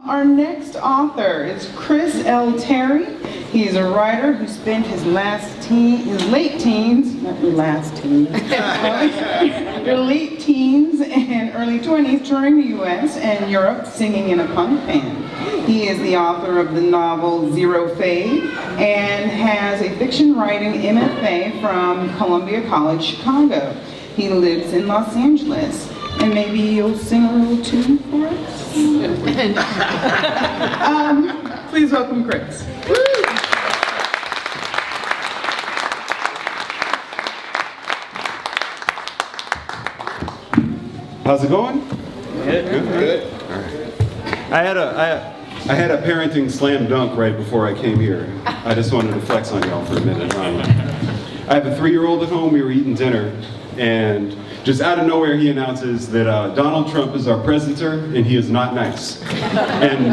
Our next author is Chris L. Terry. He's a writer who spent his late teens, not your last teens, your late teens and early 20s touring the U.S. and Europe singing in a punk band. He is the author of the novel Zero Fade and has a fiction writing MFA from Columbia College, Chicago. He lives in Los Angeles. And maybe you'll sing a little tune for us? Please welcome Chris. How's it going? Good. Good. All right. I had a parenting slam dunk right before I came here. I just wanted to flex on y'all for a minute. I have a 3-year-old at home. We were eating dinner, and just out of nowhere, he announces that Donald Trump is our president, and he is not nice. And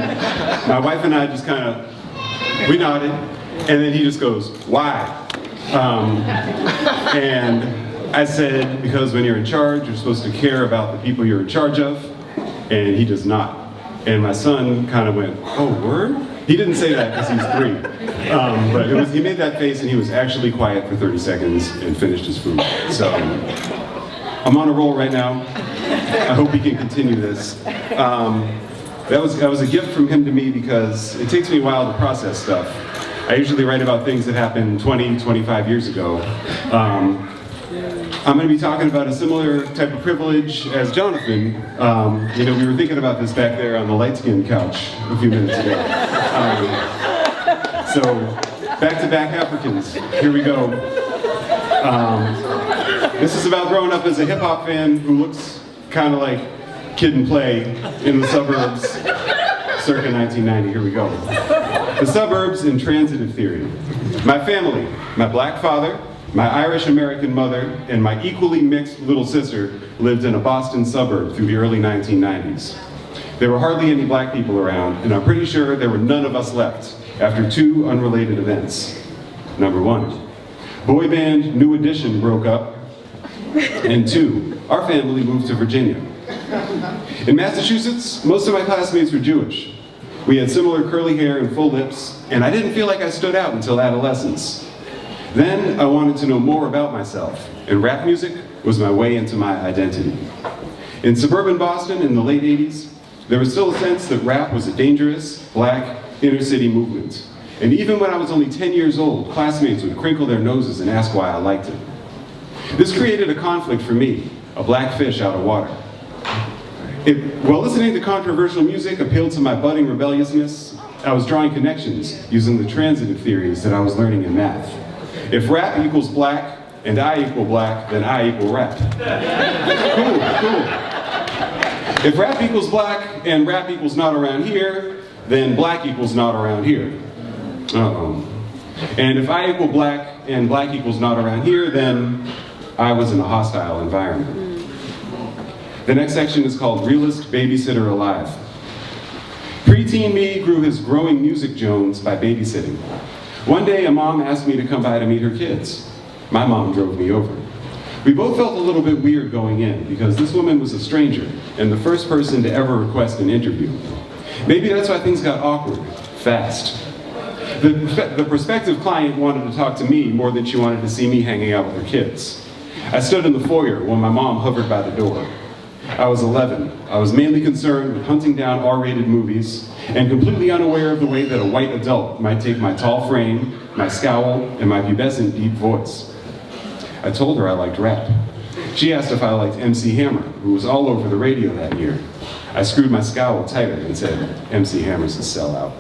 my wife and I just we nodded, and then he just goes, "Why?" And I said, because when you're in charge, you're supposed to care about the people you're in charge of, and he does not. And my son kind of went, "Oh, word?" He didn't say that because he's 3. But he made that face, and he was actually quiet for 30 seconds and finished his food. So I'm on a roll right now. I hope he can continue this. That was a gift from him to me because it takes me a while to process stuff. I usually write about things that happened 20, 25 years ago. I'm going to be talking about a similar type of privilege as Jonathan. We were thinking about this back there on the light-skinned couch a few minutes ago. So, back-to-back Africans. Here we go. This is about growing up as a hip-hop fan who looks kind of like Kid and Play in the suburbs circa 1990. Here we go. The suburbs in transitive theory. My family, my black father, my Irish-American mother, and my equally mixed little sister lived in a Boston suburb through the early 1990s. There were hardly any black people around, and I'm pretty sure there were none of us left after 2 unrelated events. Number 1, boy band New Edition broke up, and 2, our family moved to Virginia. In Massachusetts, most of my classmates were Jewish. We had similar curly hair and full lips, and I didn't feel like I stood out until adolescence. Then I wanted to know more about myself, and rap music was my way into my identity. In suburban Boston in the late 80s, there was still a sense that rap was a dangerous, black, inner-city movement. And even when I was only 10 years old, classmates would crinkle their noses and ask why I liked it. This created a conflict for me, a black fish out of water. While listening to controversial music appealed to my budding rebelliousness, I was drawing connections using the transitive theories that I was learning in math. If rap equals black, and I equal black, then I equal rap. Cool. If rap equals black, and rap equals not around here, then black equals not around here. Uh-oh. And if I equal black, and black equals not around here, then I was in a hostile environment. The next section is called Realist Babysitter Alive. Preteen me grew his growing music Jones by babysitting. One day, a mom asked me to come by to meet her kids. My mom drove me over. We both felt a little bit weird going in because this woman was a stranger and the first person to ever request an interview. Maybe that's why things got awkward, fast. The prospective client wanted to talk to me more than she wanted to see me hanging out with her kids. I stood in the foyer while my mom hovered by the door. I was 11. I was mainly concerned with hunting down R-rated movies and completely unaware of the way that a white adult might take my tall frame, my scowl, and my pubescent deep voice. I told her I liked rap. She asked if I liked MC Hammer, who was all over the radio that year. I screwed my scowl tighter and said, MC Hammer's a sellout.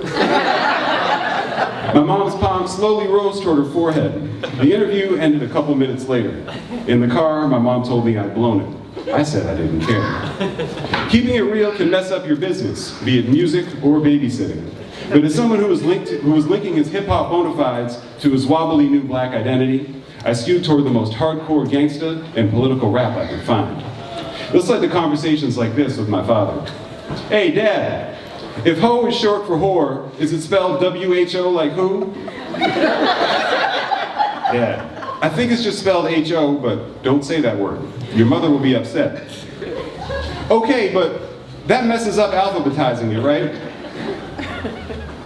My mom's palm slowly rose toward her forehead. The interview ended a couple minutes later. In the car, my mom told me I'd blown it. I said I didn't care. Keeping it real can mess up your business, be it music or babysitting. But as someone who was linking his hip-hop bona fides to his wobbly new black identity, I skewed toward the most hardcore gangsta and political rap I could find. This led to conversations like this with my father. Hey, Dad, if hoe is short for whore, is it spelled W-H-O like who? Dad, I think it's just spelled H-O, but don't say that word. Your mother will be upset. Okay, but that messes up alphabetizing it, right?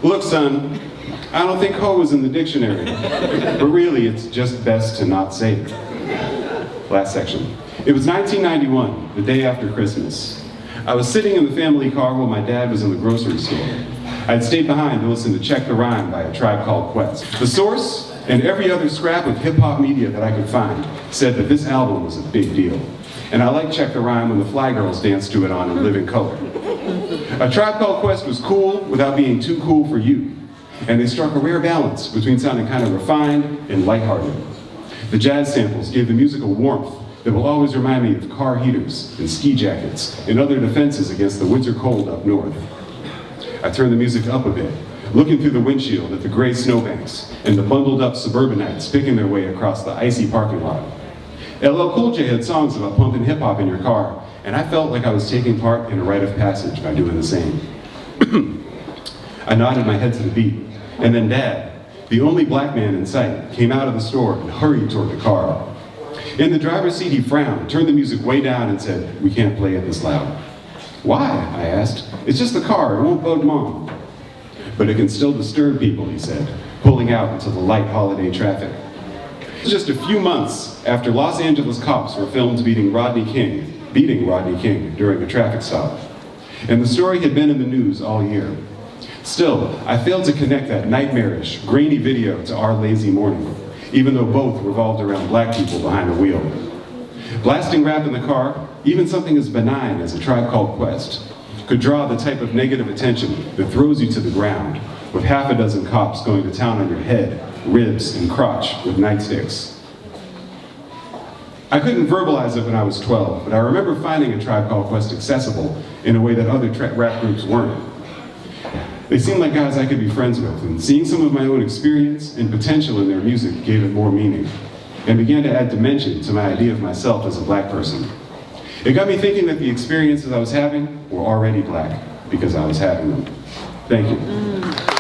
Look, son, I don't think hoe is in the dictionary, but really it's just best to not say it. Last section. It was 1991, the day after Christmas. I was sitting in the family car while my dad was in the grocery store. I'd stayed behind to listen to Check the Rhyme by A Tribe Called Quest. The source, and every other scrap of hip-hop media that I could find, said that this album was a big deal. And I liked Check the Rhyme when the Fly Girls danced to it on In Living Color. A Tribe Called Quest was cool without being too cool for you. And they struck a rare balance between sounding kind of refined and lighthearted. The jazz samples gave the music a warmth that will always remind me of car heaters and ski jackets and other defenses against the winter cold up north. I turned the music up a bit, looking through the windshield at the gray snowbanks and the bundled up suburbanites picking their way across the icy parking lot. LL Cool J had songs about pumping hip hop in your car, and I felt like I was taking part in a rite of passage by doing the same. I nodded my head to the beat, and then Dad, the only black man in sight, came out of the store and hurried toward the car. In the driver's seat, he frowned, turned the music way down, and said, "We can't play it this loud." "Why?" I asked. "It's just the car, it won't bug Mom." "But it can still disturb people," he said, pulling out into the light holiday traffic. It was just a few months after Los Angeles cops were filmed beating Rodney King during a traffic stop. And the story had been in the news all year. Still, I failed to connect that nightmarish, grainy video to Our Lazy Morning, even though both revolved around black people behind the wheel. Blasting rap in the car, even something as benign as A Tribe Called Quest, could draw the type of negative attention that throws you to the ground, with half a dozen cops going to town on your head, ribs, and crotch with nightsticks. I couldn't verbalize it when I was 12, but I remember finding A Tribe Called Quest accessible in a way that other rap groups weren't. They seemed like guys I could be friends with, and seeing some of my own experience and potential in their music gave it more meaning, and began to add dimension to my idea of myself as a black person. It got me thinking that the experiences I was having were already black, because I was having them. Thank you.